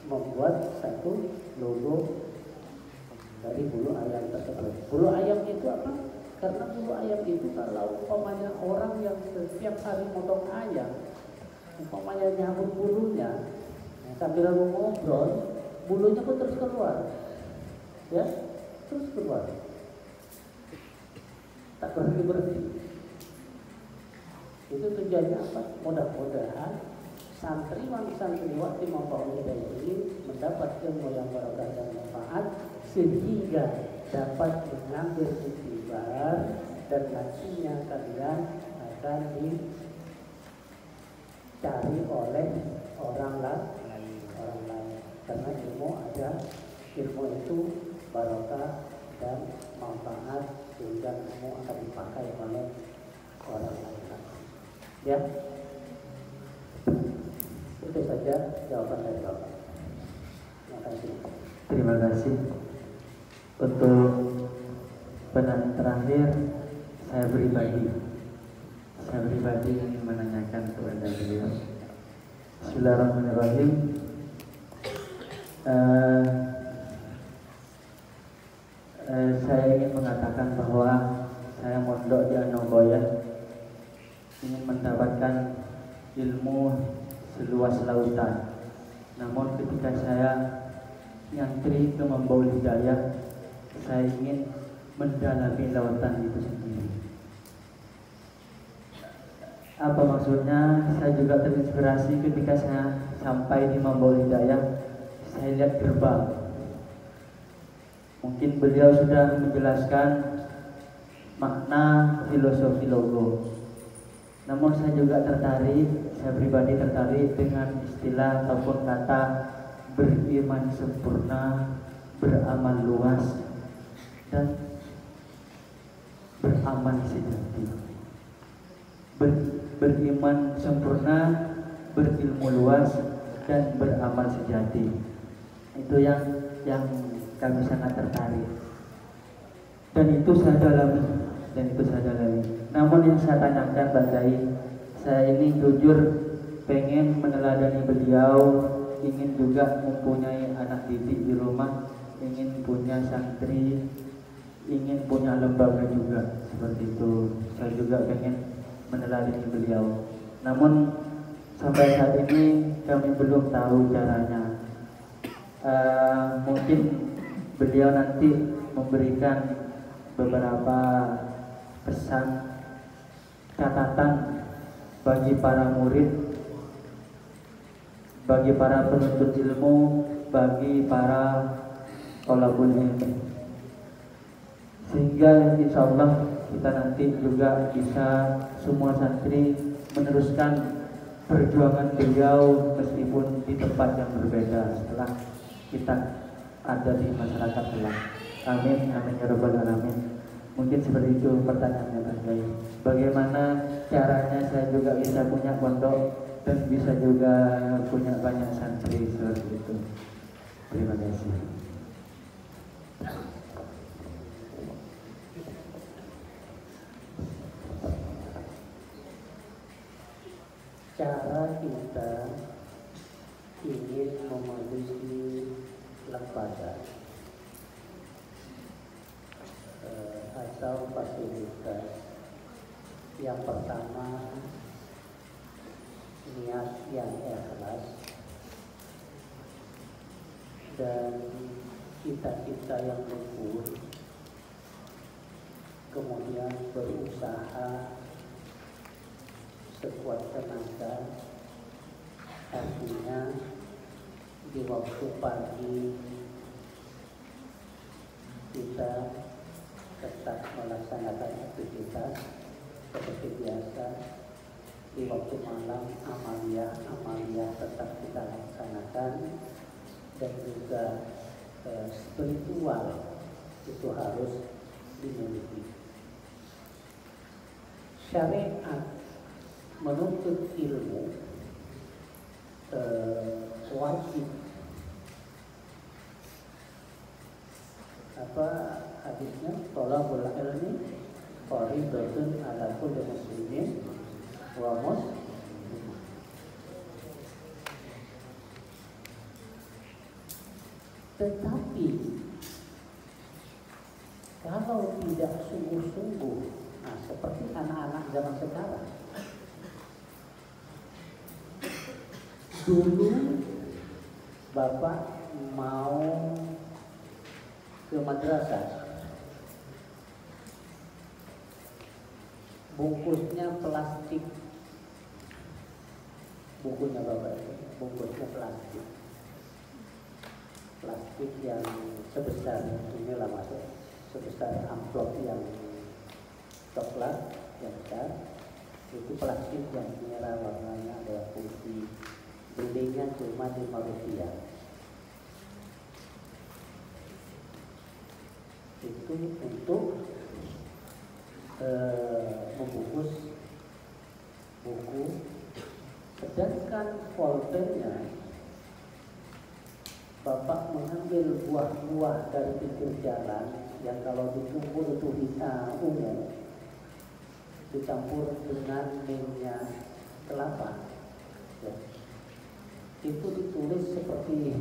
membuat satu logo dari bulu ayam tersebut. Bulu ayam itu apa? Karena bulu ayam itu kalau umpamanya orang yang setiap hari motong ayam, umpamanya nyambung bulunya, sambil ngobrol, bulunya pun terus keluar, ya terus keluar, tak berhenti. Itu tujuannya apa? Mudah-mudahan santriwan-santriwati Mambaul Hidayah ini mendapat ilmu yang barokah dan manfaat sehingga dapat mengambil iktibar dan nantinya kalian akan dicari oleh orang lain. Karena ilmu itu barokah dan manfaat sehingga ilmu akan dipakai oleh orang lain. Ya, itu saja jawaban dari Bapak. Terima kasih. Terima kasih. Untuk penanya terakhir, saya pribadi ingin menanyakan kepada beliau. Bismillahirrahmanirrahim. Saya ingin mengatakan bahwa saya mondok di Anoboyan ingin mendapatkan ilmu seluas lautan. Namun ketika saya nyantri ke Membaul Hidayah, saya ingin mendalami lautan itu sendiri. Apa maksudnya? Saya juga terinspirasi ketika saya sampai di Membaul Hidayah. Saya lihat gerbang. Mungkin beliau sudah menjelaskan makna filosofi logo. Namun saya juga tertarik, saya pribadi tertarik dengan istilah ataupun kata beriman sempurna, beramal luas, dan beramal sejati. Beriman sempurna, berilmu luas, dan beramal sejati. Itu yang kami sangat tertarik. Dan itu saya dalami. Namun yang saya tanyakan Pak Kiai, saya ini jujur pengen meneladani beliau, ingin juga mempunyai anak didik di rumah, ingin punya santri, ingin punya lembaga juga seperti itu. Saya juga pengen meneladani beliau. Namun sampai saat ini kami belum tahu caranya. Mungkin beliau nanti memberikan beberapa pesan, catatan bagi para murid, bagi para penuntut ilmu, bagi para thalabul ilmi, sehingga insya Allah kita nanti juga bisa semua santri meneruskan perjuangan beliau meskipun di tempat yang berbeda setelah kita ada di masyarakat kelak. Amin, amin ya rabbal alamin. Mungkin seperti itu pertanyaannya Pak Kiai. Bagaimana caranya saya juga bisa punya pondok dan bisa juga punya banyak santri seperti itu. Terima kasih. Cara kita ingin memenuhi lembaga atau fasilitas, yang pertama niat yang ikhlas dan cita-cita yang luhur, kemudian berusaha sekuat tenaga. Artinya di waktu pagi kita tetap melaksanakan aktivitas seperti biasa. Di waktu malam amalia tetap kita laksanakan, dan juga spiritual itu harus dimiliki. Syariat menuntut ilmu wajib. Apa hadisnya? Thalabul ilmi fardhatun ala kulli muslimin wa muslimin. Tetapi kalau tidak sungguh-sungguh, nah seperti anak-anak zaman sekarang, dulu Bapak mau ke madrasah, bungkusnya plastik, bukunya Bapak itu bungkusnya plastik yang sebesar inilah masuk, sebesar amplop yang coklat yang besar, itu plastik yang merah warnanya ada putih, belinya cuma Rp5. Itu untuk membungkus buku. Sedangkan pulpennya Bapak mengambil buah-buah dari pinggir jalan yang kalau dikumpul itu hitam ungu, dicampur dengan minyak kelapa, ya. Itu ditulis seperti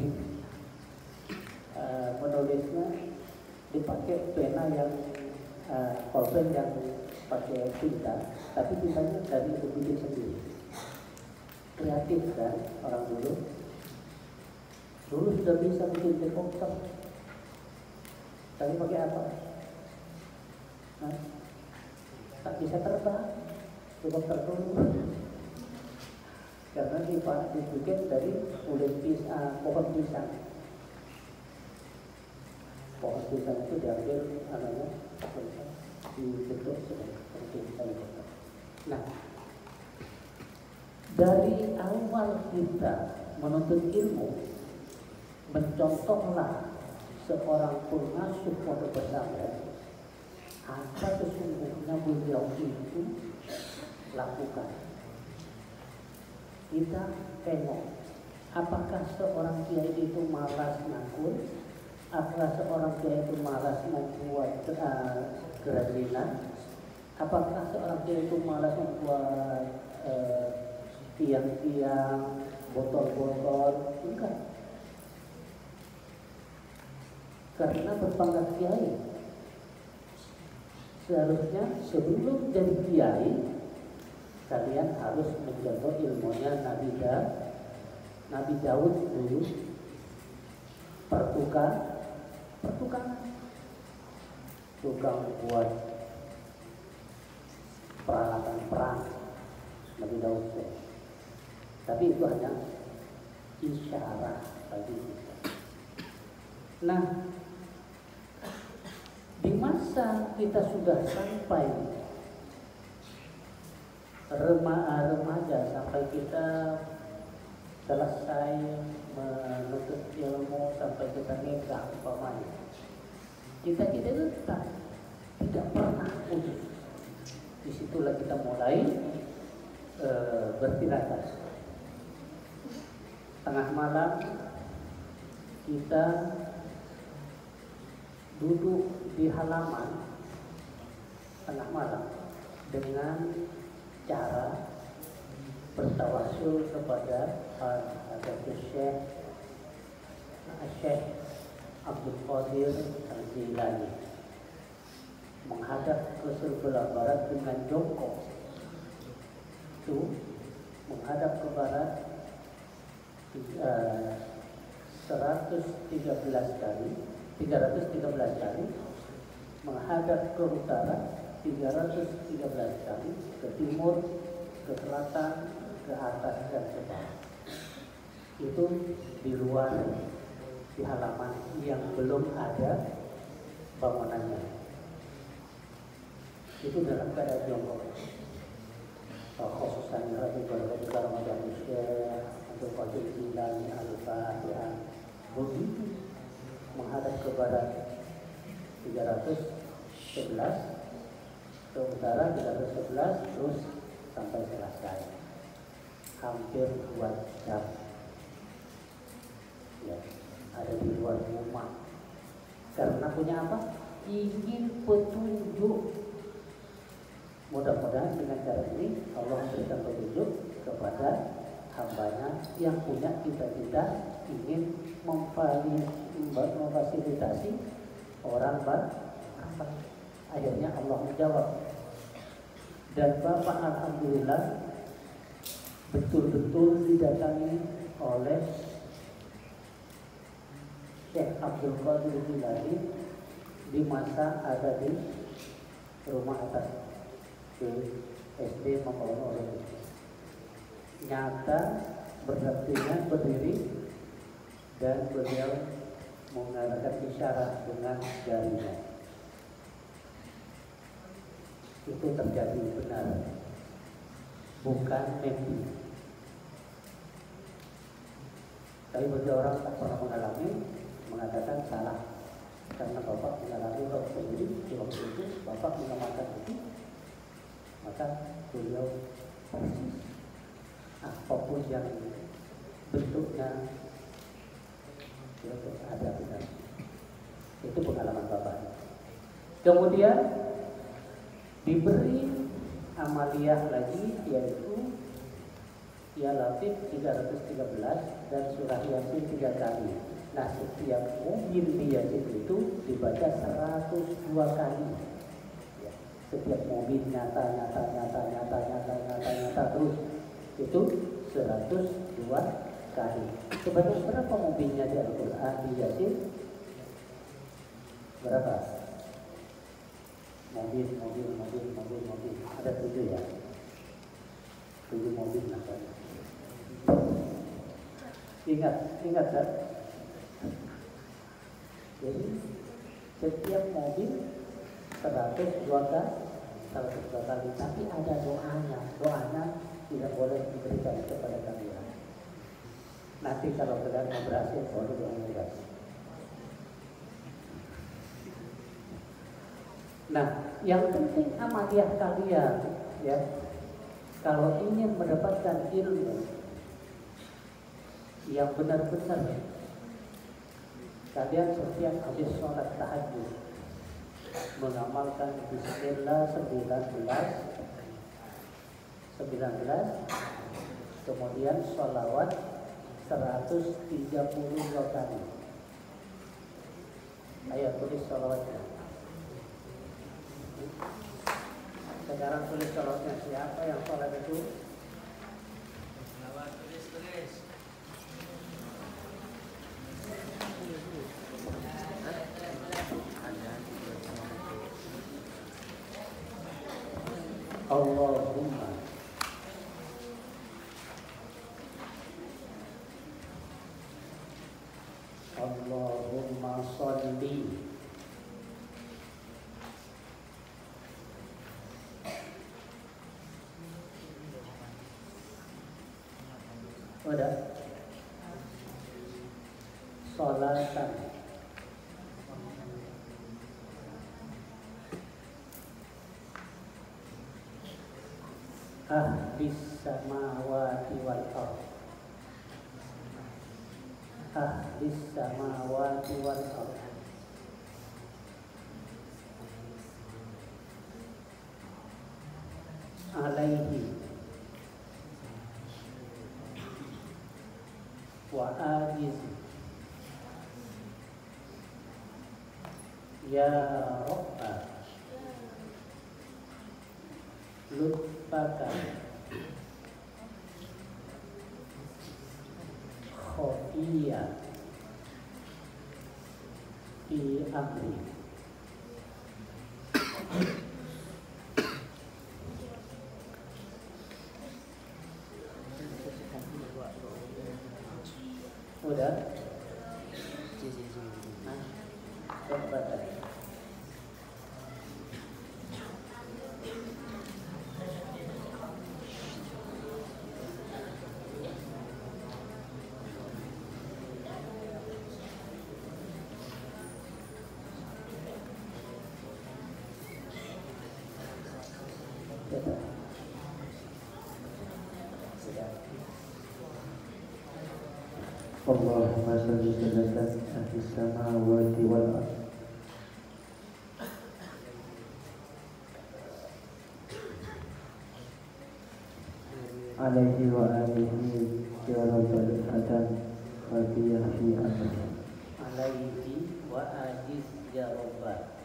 menulisnya dipakai pena yang pulpen yang pakai tinta, tapi tintanya dari bikin sendiri. kreatif kan orang dulu. Dulu sudah bisa bikin helikopter, tapi pakai apa? Nah, tak bisa terbang, helikopter dulu. Karena dibikin dari kulit pohon pisang. Pohon pisang itu diambil dibentuk seperti helikopter. Nah, dari awal kita menuntut ilmu, mencontohlah seorang pengasuh pondok pesantren apa sesungguhnya beliau itu lakukan. Kita tengok apakah seorang kiai itu malas nganggur, apakah seorang kiai itu malas membuat kerajinan, apakah seorang kiai itu malas membuat tiang-tiang, botol-botol. Enggak. Karena berpangkat kiai, seharusnya sebelum jadi kiai kalian harus mencontoh ilmunya Nabi Daud dulu. Pertukangan, tukang buat peralatan perang Nabi Daud. Tapi itu hanya isyarat bagi kita. Nah, di masa kita sudah sampai remaja, sampai kita selesai menuntut ilmu, sampai kita nikah umpamanya, kita tetap tidak pernah putus. Disitulah kita mulai bertirakat. Tengah malam kita duduk di halaman tengah malam dengan cara bertawasul kepada Syekh Abdul Qadir Al-Jilani, menghadap ke sebelah barat dengan jongkok. Itu menghadap ke barat 313 kali, menghadap ke utara 313 kali, ke timur, ke selatan, ke atas dan ke bawah. Itu di luar, di halaman yang belum ada bangunannya. Itu dalam keadaan jongkok. Khususan Rabi Barakatuh Ramadan Syekh untuk Qadir Jilani Al-Fatihah begitu menghadap ke barat 311, ke utara 311, terus sampai selesai hampir 2 jam. Ya, ada di luar rumah. Karena punya apa? Ingin petunjuk. Mudah-mudahan dengan cara ini Allah memberikan petunjuk kepada hambanya yang punya cita-cita ingin memfasilitasi orang beramal. Akhirnya Allah menjawab. Dan Bapak alhamdulillah betul-betul didatangi oleh Syekh Abdul Qadir Jilani di masa ada di rumah atas di SD Membangun Orang. Nyata berdampingan berdiri dan beliau mengadakan isyarat dengan jarinya. Itu terjadi benar, bukan mimpi. Tapi bagi orang tak pernah mengalami mengatakan salah, karena Bapak mengalami waktu ini, di waktu itu Bapak mengamalkan itu, maka beliau persis apapun yang bentuknya itu ada benar. Itu pengalaman Bapak. Kemudian diberi amaliyah lagi, yaitu Ya Latif 313 dan surah Yasin 3 kali. Nah, setiap mungkin di Yasin itu dibaca 102 kali. Ya, setiap mobil nyata terus itu 102 kali. Sebanyak berapa mobilnya di Al-Quran di Yasin? Berapa? Mobil. Ada 7 ya? 7 mobil lah kan? Ingat kan? Jadi setiap mobil 102 kali, tapi ada doanya. Doanya tidak boleh diberikan kepada kalian. Nanti kalau sudah berhasil, baru doanya berhasil. Nah, yang penting amaliyah kalian, ya, kalau ingin mendapatkan ilmu yang benar-benar, kalian setiap habis sholat tahajud mengamalkan Bismillah 19, kemudian sholawat 132 kali. Ayo tulis sholawatnya. Sekarang tulis sholawatnya. Siapa yang sholat itu? Tulis. Allahumma sholli udah sholatan ahlis samawati wal ardh, ahlis samawati wal ardh, alaihi wa ajiz ya Rabbah lutfaka khofiyya fi amri. Udah? Coba tadi. Allahumma sholli salatan ahlis samawati wal ardh alaihi wa alihi ya rabbal adam khafiyah fi amri. Alaihi wa ajiz ya Rabbah.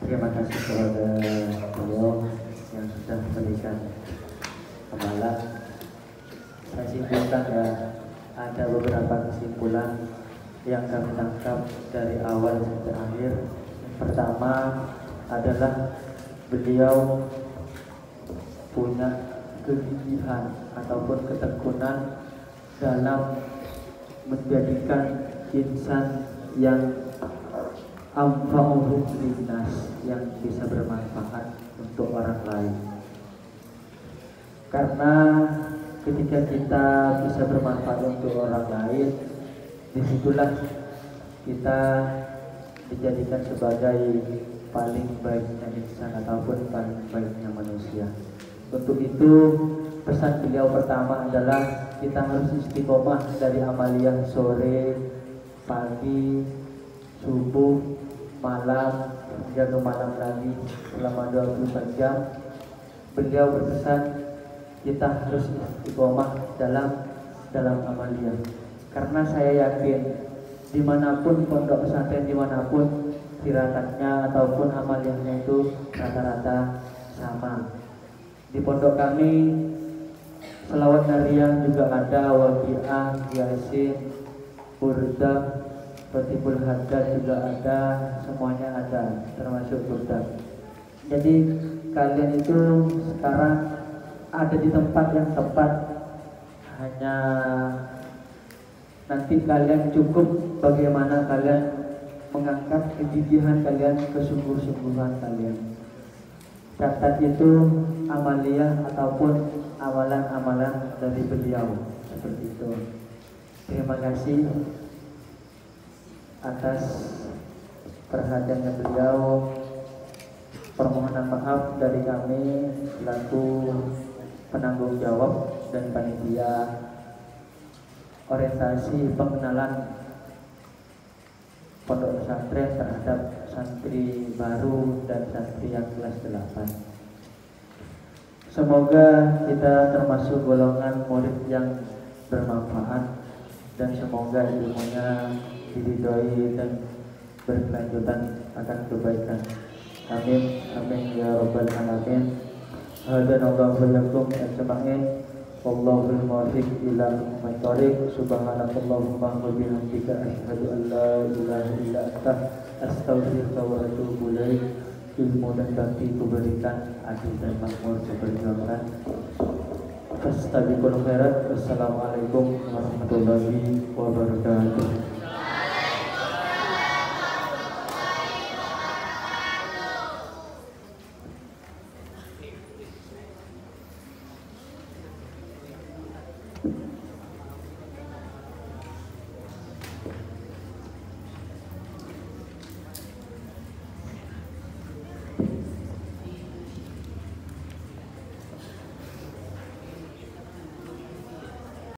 Terima kasih kepada beliau yang sudah memberikan amalan. Saya simpulkan ya, ada beberapa kesimpulan yang kami tangkap dari awal sampai akhir. Yang pertama adalah beliau punya kegigihan ataupun ketekunan dalam menjadikan insan yang amfa'uhum linnas, yang bisa bermanfaat untuk orang lain. Karena ketika kita bisa bermanfaat untuk orang lain, disitulah kita dijadikan sebagai paling baiknya insan ataupun paling baiknya manusia. Untuk itu pesan beliau pertama adalah kita harus istiqomah dari amaliyah sore, pagi, subuh, malam, hingga ke malam lagi selama 24 jam. Beliau berpesan kita harus istiqomah dalam amaliyah. Karena saya yakin dimanapun pondok pesantren, dimanapun tirakatnya ataupun amaliyahnya itu rata-rata sama. Di pondok kami selawat nariyah juga ada, waqiah, yasin, burdah, Fatihul Haddad juga ada, semuanya ada, termasuk burdah. Jadi kalian itu sekarang ada di tempat yang tepat, hanya nanti kalian cukup bagaimana kalian mengangkat kegigihan kalian, kesungguh-sungguhan kalian. Catat itu amaliyah ataupun amalan-amalan dari beliau seperti itu. Terima kasih atas perhatiannya beliau. Permohonan maaf dari kami selaku penanggung jawab dan panitia orientasi pengenalan pondok pesantren terhadap santri baru dan santri yang kelas 8. Semoga kita termasuk golongan murid yang bermanfaat dan semoga ilmunya diridhoi dan berkelanjutan akan kebaikan. Amin, amin ya rabbal alamin. Hadanallahu lakum ajma'in. Wallahul muwaffiq ila aqwamit thoriq. Subhanakallahumma wa bihamdika asyhadu an la ilaha illa anta astaghfiruka wa atubu ilaik. Ilmu dan bakti kuberikan, adil dan makmur kuperjuangkan. Fastabiqul khairat. Wassalamualaikum warahmatullahi wabarakatuh. Thank you.